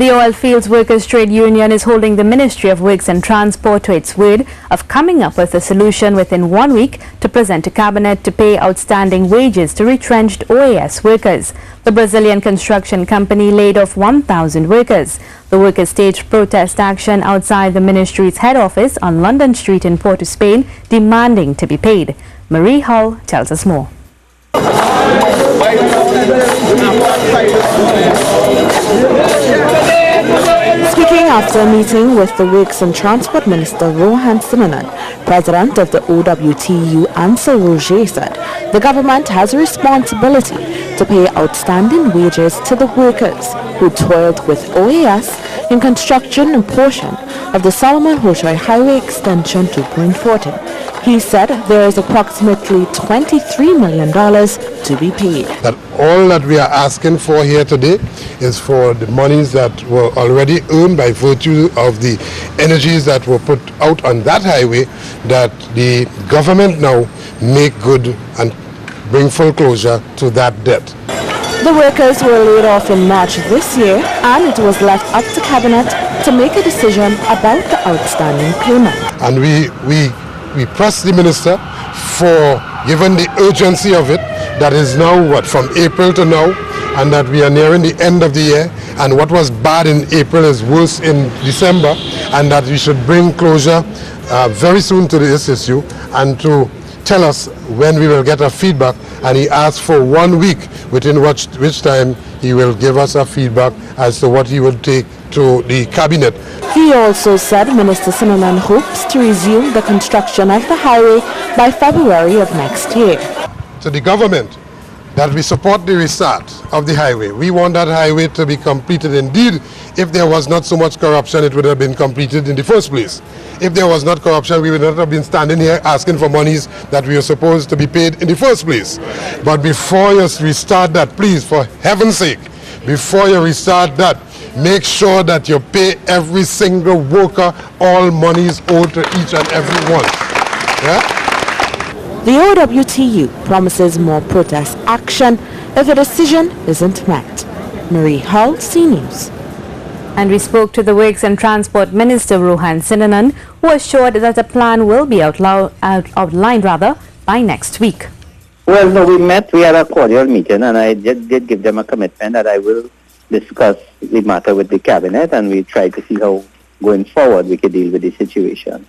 The Oilfields Workers Trade Union is holding the Ministry of Works and Transport to its word of coming up with a solution within 1 week to present to Cabinet to pay outstanding wages to retrenched OAS workers. The Brazilian construction company laid off 1,000 workers. The workers staged protest action outside the ministry's head office on London Street in Port of Spain, demanding to be paid. Marie Hull tells us more. Speaking after a meeting with the Works and Transport Minister ROHAN, President of the OWTU ANCEL ROGET said the government has a responsibility to pay outstanding wages to the workers who toiled with OAS in construction and portion of the Solomon-Hoshoi Highway Extension 2.14. He said there is approximately $23 million to be paid. That all that we are asking for here today is for the monies that were already earned by virtue of the energies that were put out on that highway, that the government now make good and bring full closure to that debt. The workers were laid off in March this year, and it was left up to Cabinet to make a decision about the outstanding payment. And we pressed the minister for, given the urgency of it, that is now from April to now, and that we are nearing the end of the year, and what was bad in April is worse in December, and that we should bring closure very soon to this issue, and to tell us when we will get a feedback. And he asked for 1 week, within which time he will give us a feedback as to what he will take to the cabinet. He also said Minister SINANAN hopes to resume the construction of the highway by February of next year. To the government, that we support the restart of the highway. We want that highway to be completed. Indeed, if there was not so much corruption, it would have been completed in the first place. If there was not corruption, we would not have been standing here asking for monies that we were supposed to be paid in the first place. But before you restart that, please, for heaven's sake, before you restart that, make sure that you pay every single worker all monies owed to each and every one. Yeah? The OWTU promises more protest action if a decision isn't met. Marie Hull, CNews. And we spoke to the Works and Transport Minister ROHAN SINANAN, who assured that a plan will be outlined by next week. Well, no, we had a cordial meeting, and I did give them a commitment that I will discuss the matter with the cabinet, and we try to see how going forward we could deal with the situation.